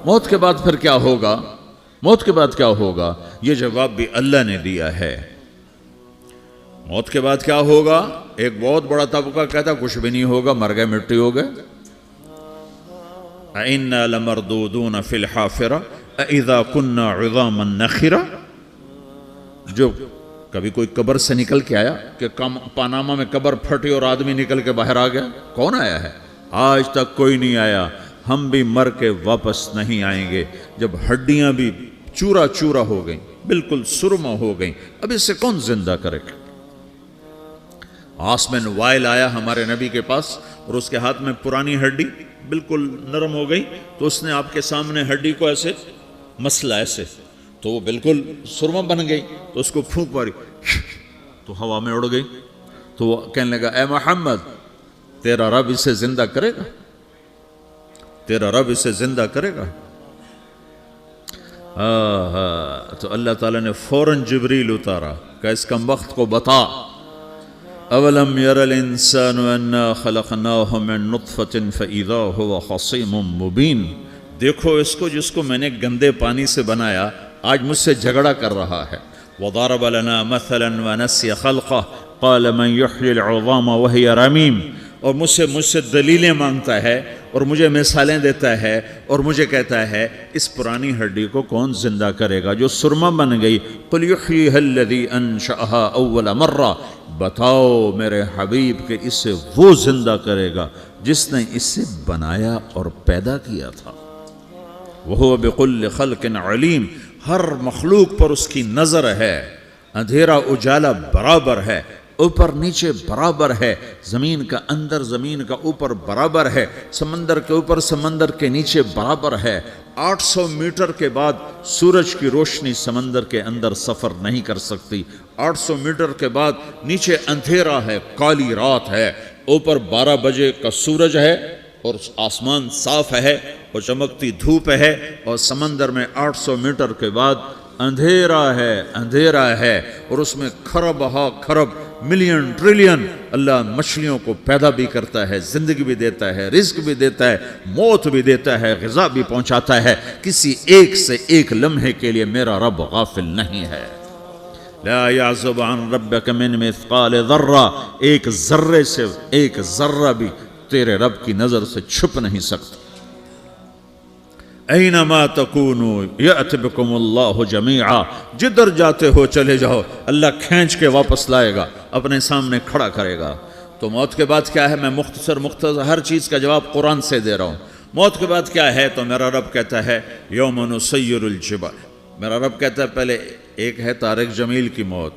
موت کے بعد پھر کیا ہوگا؟ موت کے بعد کیا ہوگا؟ یہ جواب بھی اللہ نے دیا ہے۔ موت کے بعد کیا ہوگا؟ ایک بہت بڑا طبقہ کہتا کچھ بھی نہیں ہوگا، مر گئے، مٹی ہو گئے۔ اِنَّا لَمَرْدُودُونَ فِي الْحَافِرَةِ اِذَا كُنَّا عِظَامًا نَخِرَةً۔ جو کبھی کوئی قبر سے نکل کے آیا کہ پاناما میں قبر پھٹی اور آدمی نکل کے باہر آ گیا؟ کون آیا ہے؟ آج تک کوئی نہیں آیا۔ ہم بھی مر کے واپس نہیں آئیں گے۔ جب ہڈیاں بھی چورا چورا ہو گئیں، بالکل سرما ہو گئیں، اب اس سے کون زندہ کرے گا؟ آسمن وائل آیا ہمارے نبی کے پاس اور اس کے ہاتھ میں پرانی ہڈی بالکل نرم ہو گئی، تو اس نے آپ کے سامنے ہڈی کو ایسے مسلا ایسے، تو وہ بالکل سرما بن گئی، تو اس کو پھونک ماری تو ہوا میں اڑ گئی۔ تو وہ کہنے لگا اے محمد تیرا رب اسے زندہ کرے گا؟ تیرا رب اسے زندہ کرے گا؟ تو اللہ تعالیٰ نے فوراً جبریل اتارا کہ اس کم وقت کو بتا، اولم یر الانسان انا خلقناہ من نطفۃ فاذا هو خصیم مبین۔ دیکھو اس کو جس کو میں نے گندے پانی سے بنایا، آج مجھ سے جھگڑا کر رہا ہے۔ وضرب لنا مثلا ونسی خلقہ قال من یحیی العظام وہی رمیم۔ اور مجھ سے دلیلیں مانگتا ہے اور مجھے مثالیں دیتا ہے اور مجھے کہتا ہے اس پرانی ہڈی کو کون زندہ کرے گا جو سرما بن گئی؟ قل یحییہا الذی انشأہا اول مرہ۔ بتاؤ میرے حبیب کہ اسے وہ زندہ کرے گا جس نے اسے بنایا اور پیدا کیا تھا۔ وہو بکل خلق علیم۔ ہر مخلوق پر اس کی نظر ہے۔ اندھیرا اجالا برابر ہے، اوپر نیچے برابر ہے، زمین کا اندر زمین کا اوپر برابر ہے، سمندر کے اوپر سمندر کے نیچے برابر ہے۔ 800 میٹر کے بعد سورج کی روشنی سمندر کے اندر سفر نہیں کر سکتی۔ 800 میٹر کے بعد نیچے اندھیرا ہے، کالی رات ہے، اوپر 12 بجے کا سورج ہے اور آسمان صاف ہے اور چمکتی دھوپ ہے، اور سمندر میں 800 میٹر کے بعد اندھیرا ہے اور اس میں کھرب ہا کھرب ملین ٹریلین اللہ مچھلیوں کو پیدا بھی کرتا ہے، زندگی بھی دیتا ہے، رزق بھی دیتا ہے، موت بھی دیتا ہے، غذا بھی پہنچاتا ہے۔ کسی ایک سے ایک لمحے کے لیے میرا رب غافل نہیں ہے۔ لا يعزب عن ربك من مثقال ذرہ، ایک ذرے سے ایک ذرہ بھی تیرے رب کی نظر سے چھپ نہیں سکتا۔ اینما تکونوا یأت بکم اللہ جمیعا، جدھر جاتے ہو چلے جاؤ، اللہ کھینچ کے واپس لائے گا، اپنے سامنے کھڑا کرے گا۔ تو موت کے بعد کیا ہے؟ میں مختصر ہر چیز کا جواب قرآن سے دے رہا ہوں۔ موت کے بعد کیا ہے؟ تو میرا رب کہتا ہے یوم نسیر الجبال۔ میرا رب کہتا ہے پہلے ایک ہے طارق جمیل کی موت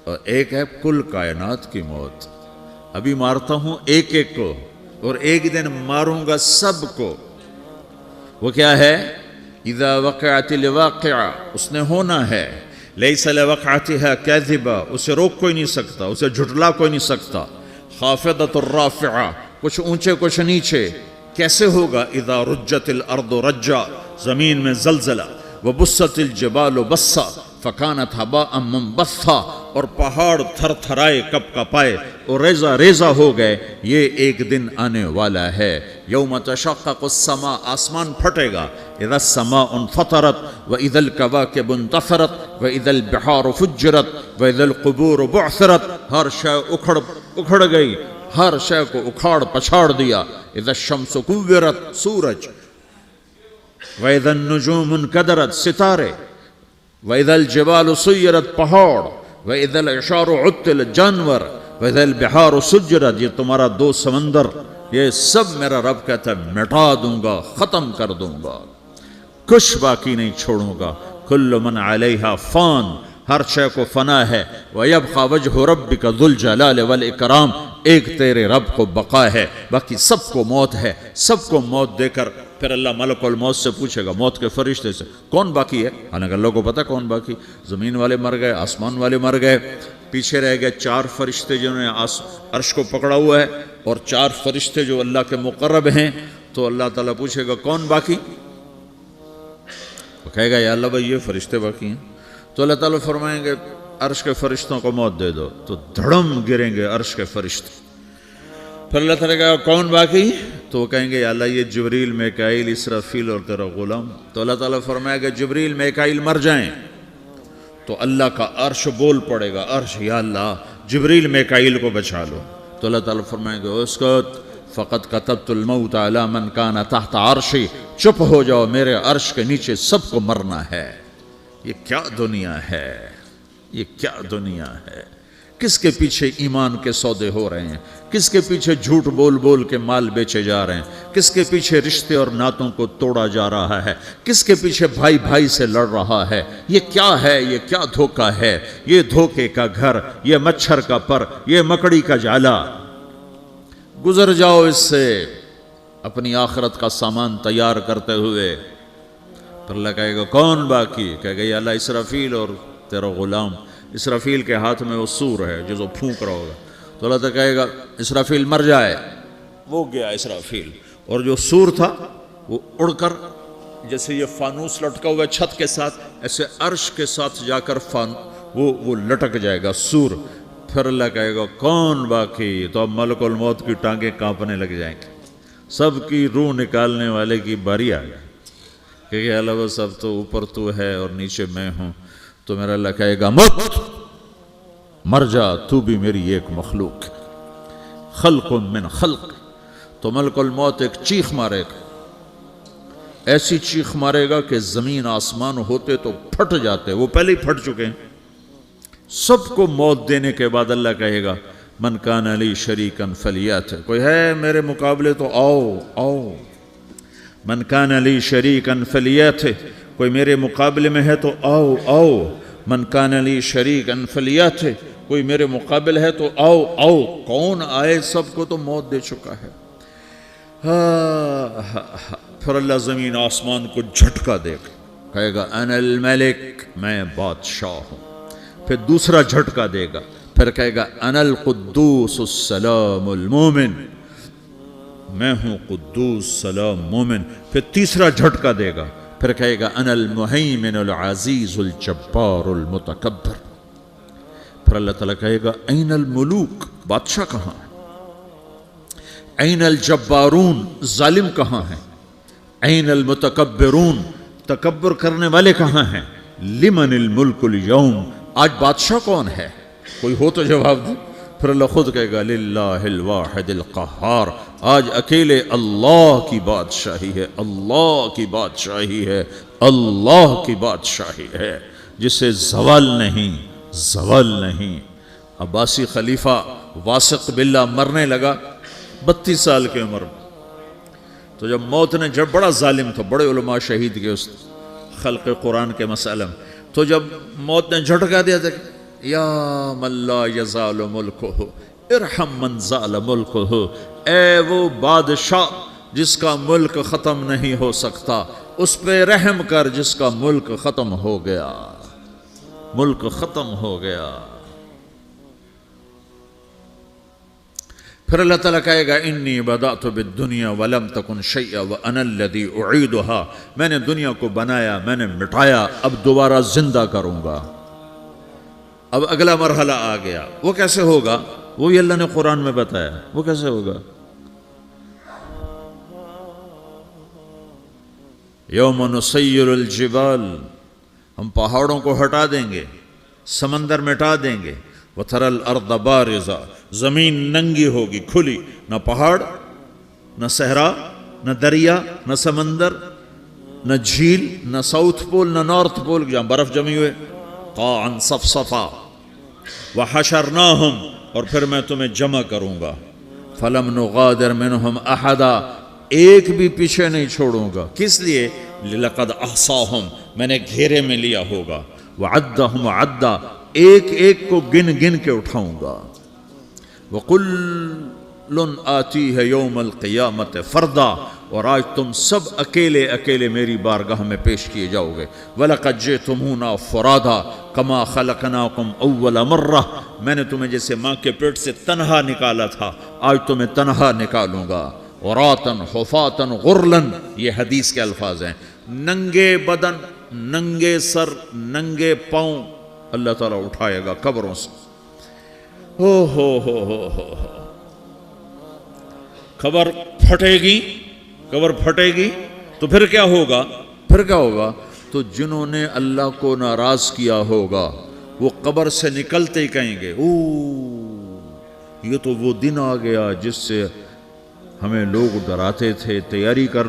اور ایک ہے کل کائنات کی موت۔ ابھی مارتا ہوں ایک ایک کو اور ایک دن ماروں گا سب کو۔ وہ کیا ہے؟ اذا وقعت الواقعہ، اس نے ہونا ہے۔ لیس لوقعتها کاذبہ، اسے روک کوئی نہیں سکتا، اسے جھٹلا کوئی نہیں سکتا۔ خافضۃ الرافعہ، کچھ اونچے کچھ نیچے۔ کیسے ہوگا؟ اذا رجت الارض رجا، زمین میں زلزلہ۔ وبست الجبال بسا فکانت ہباء منبثا، اور پہاڑ تھر تھرائے کپ کپائے اور ریزہ ریزہ ہو گئے۔ یہ ایک دن آنے والا ہے۔ یوم تشقق السماء، آسمان پھٹے گا۔ اذا السماء انفطرت واذا الكواكب انتثرت واذا البحار فجرت واذا القبور بعثرت، ہر شے اکھڑ گئی، ہر شے کو اکھاڑ پچھاڑ دیا۔ اذا الشمس کورت، سورج۔ واذا النجوم انکدرت، ستارے۔ وَإِذَا الْجِبَالُ سُيِّرَتْ، پہاڑ۔ وَإِذَا الْعِشَارُ عُطِّلَتْ، جانور۔ وَإِذَا الْبِحَارُ سُجِّرَتْ، یہ تمہارا دو سمندر، یہ سب میرا رب کہتا ہے مٹا دوں گا، ختم کر دوں گا، کچھ باقی نہیں چھوڑوں گا۔ كُلُّ مَنْ عَلَيْهَا فان، ہر شے کو فنا ہے۔ وَيَبْقَى وَجْهُ رَبِّكَ ذُو الْجَلَالِ وَالْإِكْرَامِ، ایک تیرے رب کو بقا ہے، باقی سب کو موت ہے۔ سب کو موت دے کر پھر اللہ ملک الموت سے پوچھے گا، موت کے فرشتے سے، کون باقی ہے؟ حالانکہ اللہ کو پتا کون باقی۔ زمین والے مر گئے، آسمان والے مر گئے، پیچھے رہ گئے 4 فرشتے جنہوں نے عرش کو پکڑا ہوا ہے، اور 4 فرشتے جو اللہ کے مقرب ہیں۔ تو اللہ تعالیٰ پوچھے گا کون باقی؟ وہ کہے گا یا اللہ بھائی یہ فرشتے باقی ہیں۔ تو اللہ تعالیٰ فرمائیں گے عرش کے فرشتوں کو موت دے دو، تو دھڑم گریں گے عرش کے فرشتے۔ پھر اللہ تعالیٰ کہا کون باقی؟ تو وہ کہیں گے یا اللہ یہ جبریل میکائیل اسرافیل اور تیرا غلام. تو اللہ تعالیٰ فرمائے گا جبریل میکائیل مر جائیں تو اللہ کا عرش بول پڑے گا, عرش یا اللہ جبریل میکائیل کو بچا لو. تو اللہ تعالیٰ فرمائے گا اسکت فقط کتبت الموت علی من کان تحت عرشی, چپ ہو جاؤ میرے عرش کے نیچے سب کو مرنا ہے. یہ کیا دنیا ہے, یہ کیا دنیا ہے. کس کے پیچھے ایمان کے سودے ہو رہے ہیں, کس کے پیچھے جھوٹ بول بول کے مال بیچے جا رہے ہیں, کس کے پیچھے رشتے اور ناتوں کو توڑا جا رہا ہے, کس کے پیچھے بھائی بھائی سے لڑ رہا ہے. یہ کیا ہے, یہ کیا دھوکہ ہے, یہ دھوکے کا گھر, یہ مچھر کا پر, یہ مکڑی کا جالا. گزر جاؤ اس سے اپنی آخرت کا سامان تیار کرتے ہوئے. پھر اللہ کہے گا کون باقی, کہے گا یا اللہ اسرافیل اور تیرا غلام. اسرافیل کے ہاتھ میں وہ سور ہے جو پھونک رہا ہوگا. تو اللہ تعالیٰ کہے گا اسرافیل مر جائے. وہ گیا اسرافیل, اور جو سور تھا وہ اڑ کر جیسے یہ فانوس لٹکا ہوا چھت کے ساتھ ایسے عرش کے ساتھ جا کر وہ لٹک جائے گا سور. پھر اللہ کہے گا کون باقی. تو اب ملک الموت کی ٹانگیں کانپنے لگ جائیں گے, سب کی روح نکالنے والے کی باری آ گئی کہ اللہ وہ سب تو اوپر تو ہے اور نیچے میں ہوں. تو میرا اللہ کہے گا مت, مر جا, تو بھی میری ایک مخلوق, خلق من خلق. تو ملک الموت ایک چیخ مارے گا, ایسی چیخ مارے گا کہ زمین آسمان ہوتے تو پھٹ جاتے, وہ پہلے ہی پھٹ چکے ہیں. سب کو موت دینے کے بعد اللہ کہے گا من کان لی شریکن فلیات, کوئی ہے میرے مقابلے تو آؤ آؤ. من کان لی شریکن فلیات, کوئی میرے مقابلے میں ہے تو آؤ آؤ. من کان لی شریکن فلیات, کوئی میرے مقابل ہے تو آؤ آؤ. کون آئے, سب کو تو موت دے چکا ہے. پھر اللہ زمین آسمان کو جھٹکا دے گا, کہے گا انا الملک, میں بادشاہ ہوں. پھر دوسرا جھٹکا دے گا, پھر کہے گا انا القدوس السلام المومن, میں ہوں قدوس سلام مومن. پھر تیسرا جھٹکا دے گا, پھر کہے گا انا المہیمن العزیز الجبار المتکبر. پھر اللہ تعالیٰ کہے گا این الملوک, بادشاہ کہاں ہے؟ این الجبارون, ظالم کہاں ہیں؟ این المتکبرون, تکبر کرنے والے کہاں ہیں؟ لمن الملک اليوم, آج بادشاہ کون ہے؟ کوئی ہو تو جواب دے. پھر اللہ خود کہے گا للہ الواحد القہار, آج اکیلے اللہ کی بادشاہی ہے, اللہ کی بادشاہی ہے, اللہ کی بادشاہی ہے جسے زوال نہیں, زوال نہیں. عباسی خلیفہ واثق باللہ مرنے لگا 32 سال کی عمر میں. تو جب موت نے, جب بڑا ظالم تھا, بڑے علماء شہید کے اس خلق قرآن کے مسئلہ میں, تو جب موت نے جھٹکا دیا تھا یا من لا یزال ملکہ ارحم من زال ملکہ, اے وہ بادشاہ جس کا ملک ختم نہیں ہو سکتا, اس پہ رحم کر جس کا ملک ختم ہو گیا, ملک ختم ہو گیا. پھر اللہ تعالیٰ کہے گا انی بدأت بالدنیا ولم تکن شیئا وانا الذی اعیدها, میں نے دنیا کو بنایا, میں نے مٹایا, اب دوبارہ زندہ کروں گا. اب اگلا مرحلہ آ گیا, وہ کیسے ہوگا؟ وہی اللہ نے قرآن میں بتایا. وہ کیسے ہوگا؟ یوم نسیر الجبال, ہم پہاڑوں کو ہٹا دیں گے, سمندر مٹا دیں گے. وَتَرَى الْأَرْضَ بَارِزَةً, زمین ننگی ہوگی, کھلی, نہ پہاڑ, نہ صحرا, نہ دریا, نہ سمندر, نہ جھیل, نہ ساؤتھ پول, نہ نارتھ پول جہاں برف جمی ہوئے. قَاعًا صَفْصَفًا وَحَشَرْنَاهُمْ, اور پھر میں تمہیں جمع کروں گا. فَلَمْ نُغَادِرْ مِنْهُمْ أَحَدًا, ایک بھی پیچھے نہیں چھوڑوں گا. کس لیے؟ لَقَدْ أَحْصَاهُمْ, میں نے گھیرے میں لیا ہوگا. وَعَدَّهُمْ عَدًّا, ایک ایک کو گن گن کے اٹھاؤں گا. وَقُلٌّ آتِيهَ يَوْمَ الْقِيَامَةِ فَرْدًا, اور آج تم سب اکیلے اکیلے میری بارگاہ میں پیش کیے جاؤ گے. وَلَقَدْ جِئْتُمُونَا فُرَادًا كَمَا خَلَقْنَاكُمْ أَوَّلَ مَرَّةٍ, میں نے تمہیں جیسے ماں کے پیٹ سے تنہا نکالا تھا, آج تمہیں تنہا نکالوں گا. عُرَاةً حُفَاةً غُرْلًا, یہ حدیث کے الفاظ ہیں. ننگے بدن, ننگے سر, ننگے پاؤں اللہ تعالیٰ اٹھائے گا قبروں سے. ہو قبر پھٹے گی تو پھر کیا ہوگا؟ تو جنہوں نے اللہ کو ناراض کیا ہوگا وہ قبر سے نکلتے ہی کہیں گے یہ تو وہ دن آ گیا جس سے ہمیں لوگ ڈراتے تھے، تیاری کر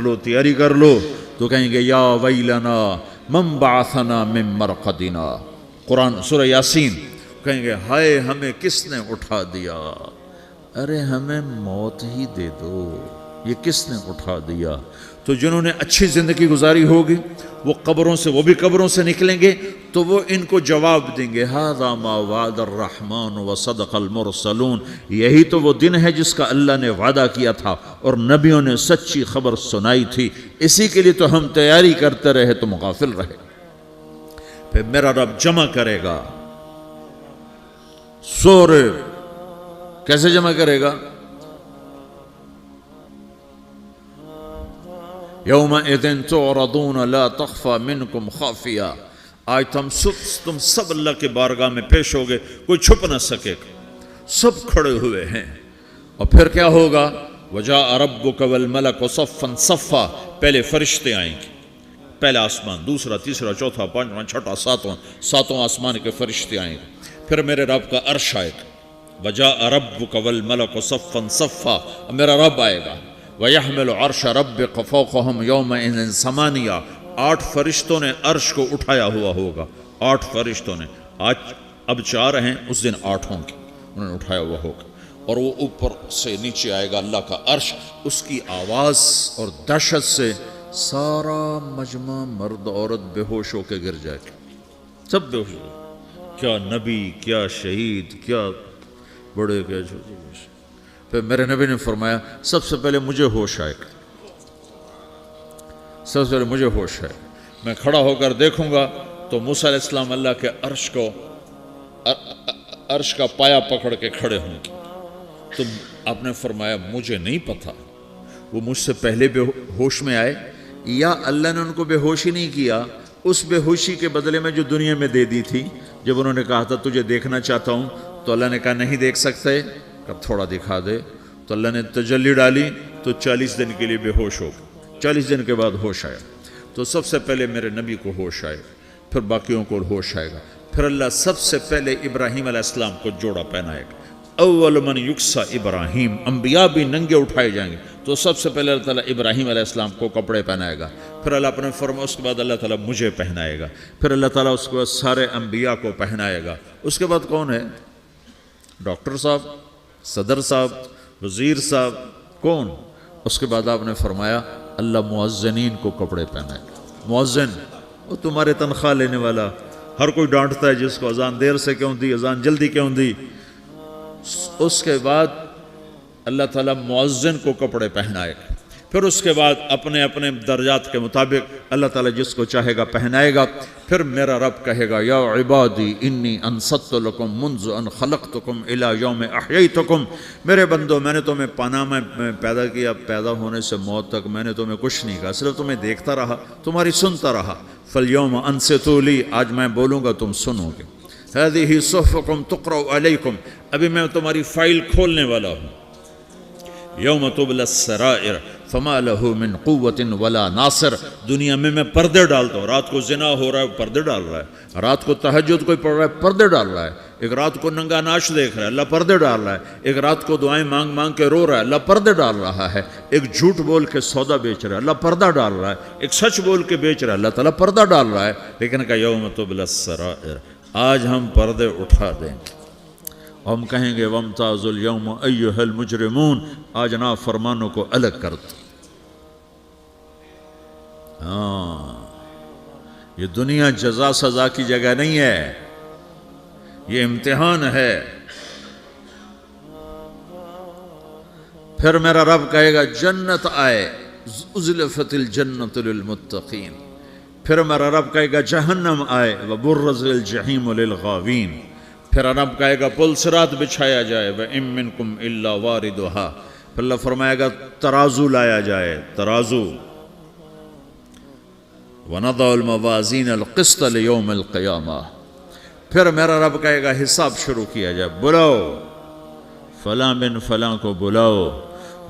لو، تو کہیں گے یا ویلنا من بعثنا من مرقدنا، قرآن سورہ یاسین، کہیں گے ہائے ہمیں کس نے اٹھا دیا، ارے ہمیں موت ہی دے دو، یہ کس نے اٹھا دیا؟ تو جنہوں نے اچھی زندگی گزاری ہوگی وہ بھی قبروں سے نکلیں گے تو وہ ان کو جواب دیں گے ھذا ما وعد الرحمن وصدق المرسلون، یہی تو وہ دن ہے جس کا اللہ نے وعدہ کیا تھا اور نبیوں نے سچی خبر سنائی تھی، اسی کے لیے تو ہم تیاری کرتے رہے، تم غافل رہے۔ پھر میرا رب جمع کرے گا سورے، کیسے جمع کرے گا؟ یومئذ تعرضون لا تخفى منکم خافیہ، آج تم سب اللہ کے بارگاہ میں پیش ہوگے، کوئی چھپ نہ سکے گا، سب کھڑے ہوئے ہیں۔ اور پھر کیا ہوگا؟ وجاء ربک والملک صفا صفا، پہلے فرشتے آئیں گے، پہلا آسمان، دوسرا، تیسرا، چوتھا، پانچواں، چھٹا، ساتواں آسمان کے فرشتے آئیں گے، پھر میرے رب کا عرش آئے گا، وجاء ربک والملک صفا صفا، میرا رب آئے گا، وَيَحْمِلُ عَرْشَ رَبِّكَ فَوْقَهُمْ يَوْمَئِذٍ ثَمَانِيَةٌ، 8 فرشتوں نے عرش کو اٹھایا ہوا ہوگا، 8 فرشتوں نے، اب 4 ہیں، اس دن 8 ہوں گے، انہوں نے اٹھایا ہوا ہوگا، اور وہ اوپر سے نیچے آئے گا اللہ کا عرش، اس کی آواز اور دہشت سے سارا مجمع مرد عورت بے ہوش ہو کے گر جائے گا، سب بے ہوش ہو، کیا نبی، کیا شہید، کیا بڑے، کیا چھوٹے۔ پھر میرے نبی نے فرمایا سب سے پہلے مجھے ہوش آئے گا، سب سے پہلے مجھے ہوش ہے، میں کھڑا ہو کر دیکھوں گا تو موسیٰ علیہ السلام اللہ کے عرش کا پایا پکڑ کے کھڑے ہوں گے، تو آپ نے فرمایا مجھے نہیں پتا وہ مجھ سے پہلے بے ہوش میں آئے یا اللہ نے ان کو بے ہوش ہی نہیں کیا، اس بے ہوشی کے بدلے میں جو دنیا میں دے دی تھی، جب انہوں نے کہا تھا تجھے دیکھنا چاہتا ہوں تو اللہ نے کہا نہیں دیکھ سکتے، کب تھوڑا دکھا دے، تو اللہ نے تجلی ڈالی تو 40 دن کے لیے بے ہوش ہو گئے، 40 دن کے بعد ہوش آیا، تو سب سے پہلے میرے نبی کو ہوش آئے، پھر باقیوں کو ہوش آئے گا، پھر اللہ سب سے پہلے ابراہیم علیہ السلام کو جوڑا پہنائے گا، اول من یکسا ابراہیم، انبیاء بھی ننگے اٹھائے جائیں گے، تو سب سے پہلے اللہ تعالیٰ ابراہیم علیہ السلام کو کپڑے پہنائے گا، پھر اللہ اپنے فرما، اس کے بعد اللہ تعالیٰ مجھے پہنائے گا، پھر اللہ تعالیٰ اس کے بعد سارے انبیاء کو پہنائے گا، اس کے بعد کون ہے؟ ڈاکٹر صاحب، صدر صاحب، وزیر صاحب، کون؟ اس کے بعد آپ نے فرمایا اللہ مؤذنین کو کپڑے پہنائے گا، مؤذن وہ تمہارے تنخواہ لینے والا، ہر کوئی ڈانٹتا ہے جس کو اذان دیر سے کیوں دی، اذان جلدی کیوں دی، اس کے بعد اللہ تعالیٰ مؤذن کو کپڑے پہنائے گا، پھر اس کے بعد اپنے اپنے درجات کے مطابق اللہ تعالیٰ جس کو چاہے گا پہنائے گا، پھر میرا رب کہے گا یا عبادی انی انصت لکم منذ ان خلقتکم الی یوم احییتکم، میرے بندو میں نے تمہیں پناہ میں پیدا کیا، پیدا ہونے سے موت تک میں نے تمہیں کچھ نہیں کہا، صرف تمہیں دیکھتا رہا، تمہاری سنتا رہا، فالیوم انصتوا لی، آج میں بولوں گا تم سنو گے، ہذہ صحفکم تقرأ علیکم، ابھی میں تمہاری فائل کھولنے والا ہوں، یوم تبلی السرائر فما لہ من قوت ولا ناصر، دنیا میں پردے ڈالتا ہوں، رات کو زنا ہو رہا ہے پردے ڈال رہا ہے، رات کو تہجد کوئی پڑھ رہا ہے پردے ڈال رہا ہے، ایک رات کو ننگا ناچ دیکھ رہا ہے اللہ پردے ڈال رہا ہے، ایک رات کو دعائیں مانگ مانگ کے رو رہا ہے اللہ پردے ڈال رہا ہے، ایک جھوٹ بول کے سودا بیچ رہا ہے اللہ پردہ ڈال رہا ہے، ایک سچ بول کے بیچ رہا ہے اللہ تعالیٰ پردہ ڈال رہا ہے، لیکن کہ یوم تبلی السرائر، آج ہم پردے اٹھا دیں گے، ہم کہیں گے وامتازوا اليوم ایھا المجرمون، آج نافرمانوں کو الگ کر دو۔ یہ دنیا جزا سزا کی جگہ نہیں ہے، یہ امتحان ہے۔ پھر میرا رب کہے گا جنت آئے، ازلفت الجنت للمتقین، پھر میرا رب کہے گا جہنم آئے، وبرزت الجحیم للغاوین، پھر رب کہے گا پل صراط بچھایا جائے، وَإِن مِّنكُمْ إِلَّا وَارِدُهَا، پھر اللہ فرمائے گا ترازو لایا جائے، ترازو، وَنَضَعُ الْمَوَازِينَ الْقِسْطَ لِيَوْمِ الْقِيَامَةِ، پھر میرا رب کہے گا حساب شروع کیا جائے، بلاؤ فلاں بن فلاں کو بلاؤ،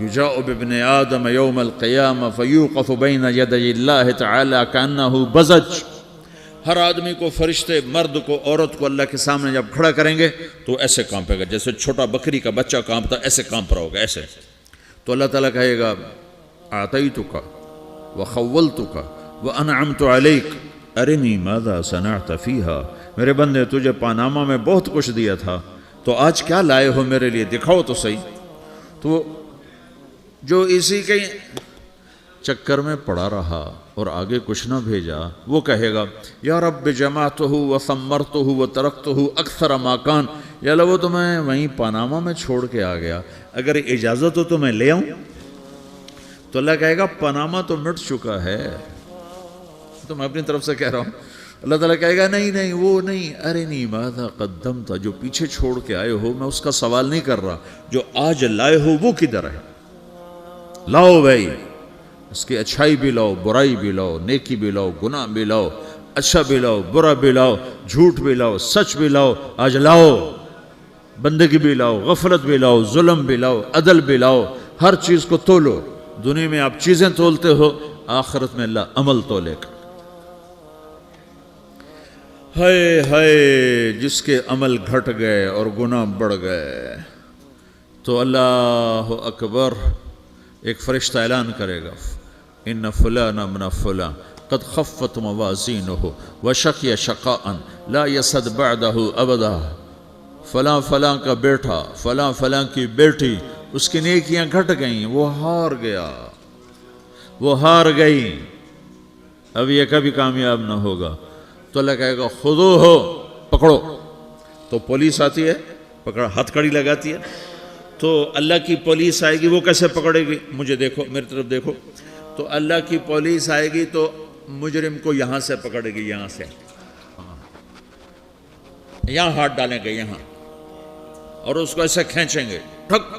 یجاء بابن آدم یوم القیامہ فیوقف بین یدی اللہ تعالی کانہ بزج، ہر آدمی کو، فرشتے، مرد کو، عورت کو اللہ کے سامنے جب کھڑا کریں گے تو ایسے کانپے گا جیسے چھوٹا بکری کا بچہ کانپتا، ایسے کانپ رہا ہوگا ایسے. تو اللہ تعالیٰ کہے گا اعطیتک وخولتک وانعمت علیک ارنی ماذا صنعت فیہا، میرے بندے تجھے پاناما میں بہت کچھ دیا تھا، تو آج کیا لائے ہو میرے لیے، دکھاؤ تو صحیح. تو جو اسی کے چکر میں پڑا رہا اور آگے کچھ نہ بھیجا، وہ کہے گا یا رب جمعتہ وثمرتہ وترکتہ اکثر ما کان، یا اللہ وہ تو میں وہیں پاناما میں چھوڑ کے آ گیا، اگر اجازت ہو تو میں لے آؤں. تو اللہ کہے گا پاناما تو مٹ چکا ہے، تو میں اپنی طرف سے کہہ رہا ہوں. اللہ تعالیٰ کہے گا نہیں نہیں وہ نہیں، ارنی ماذا قدمت، جو پیچھے چھوڑ کے آئے ہو میں اس کا سوال نہیں کر رہا، جو آج لائے ہو وہ کدھر ہے، لاؤ بھائی، اس کی اچھائی بھی لاؤ، برائی بھی لاؤ، نیکی بھی لاؤ، گناہ بھی لاؤ، اچھا بھی لاؤ، برا بھی لاؤ، جھوٹ بھی لاؤ، سچ بھی لاؤ، آج لاؤ. بندگی بھی لاؤ، غفلت بھی لاؤ، ظلم بھی لاؤ، عدل بھی لاؤ، ہر چیز کو تولو. دنیا میں آپ چیزیں تولتے ہو، آخرت میں اللہ عمل تولے گا. ہائے ہائے جس کے عمل گھٹ گئے اور گناہ بڑھ گئے، تو اللہ اکبر، ایک فرشتہ اعلان کرے گا ان فلان ابن فلان قد خفت موازینہ وشقی شقاء لا یسد بعدہ ابدا، فلاں فلاں کا بیٹا، فلاں فلاں کی بیٹی، اس کی نیکیاں گھٹ گئیں، وہ ہار گیا، وہ ہار گئی، اب یہ کبھی کامیاب نہ ہوگا. تو اللہ کہے گا خودو ہو، پکڑو. تو پولیس آتی ہے، پکڑ ہتھ کڑی لگاتی ہے. تو اللہ کی پولیس آئے گی، وہ کیسے پکڑے گی، مجھے دیکھو، میری طرف دیکھو. تو اللہ کی پولیس آئے گی تو مجرم کو یہاں سے پکڑے گی، یہاں سے، یہاں ہاتھ ڈالیں گے یہاں، اور اس کو ایسے کھینچیں گے ٹھک،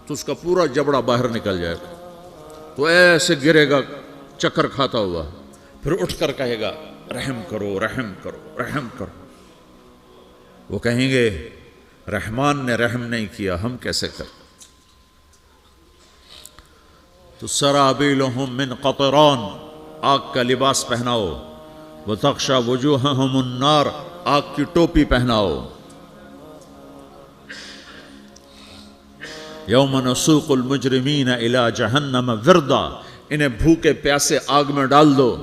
تو اس کا پورا جبڑا باہر نکل جائے گا. تو ایسے گرے گا چکر کھاتا ہوا، پھر اٹھ کر کہے گا رحم کرو، رحم کرو، رحم کرو. وہ کہیں گے رحمان نے رحم نہیں کیا، ہم کیسے کریں. تو سرابیلہم من قطران، آگ کا لباس پہناؤ، وتغشا وجوہہم النار، آگ کی ٹوپی پہناؤ. یوم نسوق المجرمین الی جہنم وردا، انہیں بھوکے پیاسے آگ میں ڈال دو.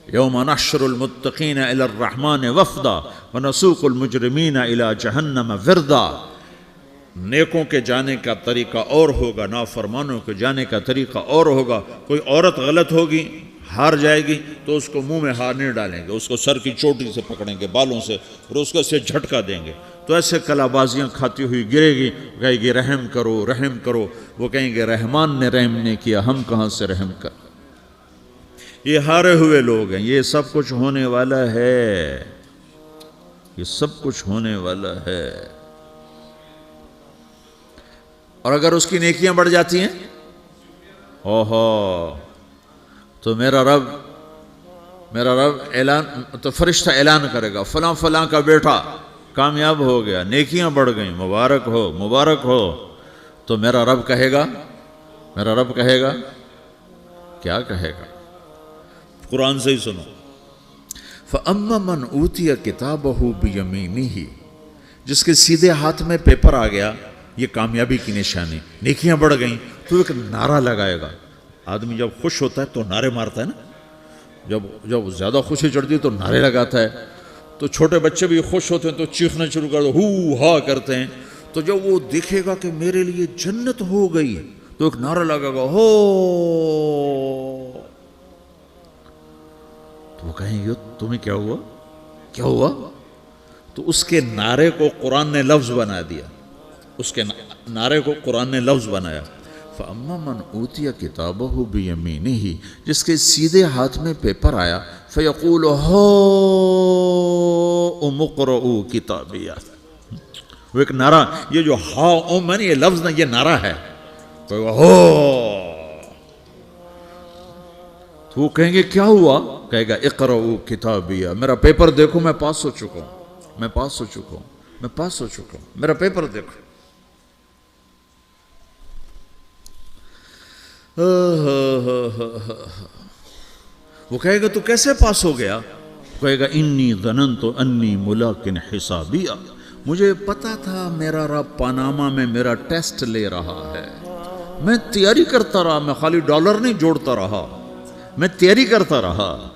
یوم نحشر المتقین الی الرحمن وفدا ونسوق المجرمین الی جہنم وردا. نیکوں کے جانے کا طریقہ اور ہوگا، نافرمانوں کے جانے کا طریقہ اور ہوگا. کوئی عورت غلط ہوگی، ہار جائے گی، تو اس کو منہ میں ہار نہیں ڈالیں گے، اس کو سر کی چوٹی سے پکڑیں گے، بالوں سے، اور اس کو سے جھٹکا دیں گے. تو ایسے کلا بازیاں کھاتی ہوئی گرے گی، کہے گی رحم کرو، رحم کرو. وہ کہیں گے رحمان نے رحم نہیں کیا، ہم کہاں سے رحم کر. یہ ہارے ہوئے لوگ ہیں. یہ سب کچھ ہونے والا ہے، یہ سب کچھ ہونے والا ہے. اور اگر اس کی نیکیاں بڑھ جاتی ہیں، اوہو، تو میرا رب اعلان، تو فرشتہ اعلان کرے گا فلاں فلاں کا بیٹا کامیاب ہو گیا، نیکیاں بڑھ گئیں، مبارک ہو، مبارک ہو. تو میرا رب کہے گا کیا کہے گا، قرآن سے ہی سنو. فَأَمَّا مَنْ أُوتِيَ كِتَابَهُ بِيَمِينِهِ، جس کے سیدھے ہاتھ میں پیپر آ گیا، یہ کامیابی کی نشانی، نیکیاں بڑھ گئیں، تو ایک نعرہ لگائے گا. آدمی جب خوش ہوتا ہے تو نعرے مارتا ہے نا، جب زیادہ خوشی چڑھتی ہے تو نعرے لگاتا ہے. تو چھوٹے بچے بھی خوش ہوتے ہیں تو چیخنا شروع کر دو، ہو ہا کرتے ہیں. تو جب وہ دیکھے گا کہ میرے لیے جنت ہو گئی، تو ایک نعرہ لگے گا، ہو. تو وہ کہیں گے تمہیں کیا ہوا. تو اس کے نعرے کو قرآن نے لفظ بنا دیا، اس کے نعرے کو قرآن نے لفظ بنایا. فَأَمَّا مَنْ أُوتِيَ كِتَابَهُ بِيَمِينِهِ، جس کے سیدھے ہاتھ میں پیپر آیا، فَيَقُولُ هَاؤْمُ اقْرَءُوا كِتَابِيَهْ. وہ ایک نعرہ، یہ جو ہاؤم ہے نا، یہ لفظ نہ، یہ نعرہ ہے. تو وہ کہیں گے کیا ہوا، کہے گا اقرؤوا کتابیہ، میرا پیپر دیکھو، میں پاس ہو چکا ہوں، میرا پیپر دیکھو. وہ کہے گا تو کیسے پاس ہو گیا؟ کہے گا انی ظننت انی ملاقن حسابیہ، مجھے پتا تھا میرا رب پاناما میں میرا ٹیسٹ لے رہا ہے، میں تیاری کرتا رہا، میں خالی ڈالر نہیں جوڑتا رہا، میں تیاری کرتا رہا۔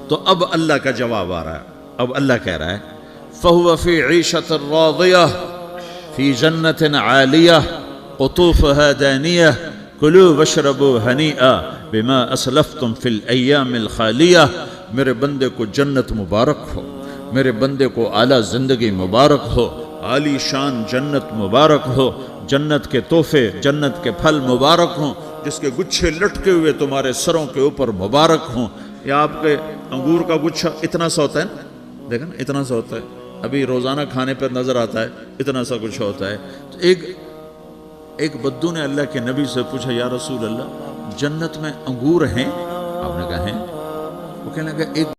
تو اب اللہ کا جواب آ رہا ہے، اب اللہ کہہ رہا ہے فَهُوَ فِي عِيشَةٍ رَاضِيَةٍ فِي جَنَّةٍ عَالِيَةٍ قُطُوفُهَا دَانِيَةٍ كُلُوا وَاشْرَبُوا هَنِيئًا بِمَا أَسْلَفْتُمْ فِي الْأَيَّامِ الْخَالِيَةِ، میرے بندے کو جنت مبارک ہو، میرے بندے کو اعلیٰ زندگی مبارک ہو، عالی شان جنت مبارک ہو، جنت کے تحفے، جنت کے پھل مبارک ہوں، جس کے گچھے لٹکے ہوئے تمہارے سروں کے اوپر مبارک ہوں۔ یا آپ کے انگور کا گچھا اتنا سا ہوتا ہے نا، دیکھیں نا اتنا سا ہوتا ہے، ابھی روزانہ کھانے پر نظر آتا ہے، اتنا سا کچھ ہوتا ہے۔ تو ایک بدو نے اللہ کے نبی سے پوچھا یا رسول اللہ جنت میں انگور ہیں؟ آپ نے کہا ہیں۔ وہ کہنے لگا ایک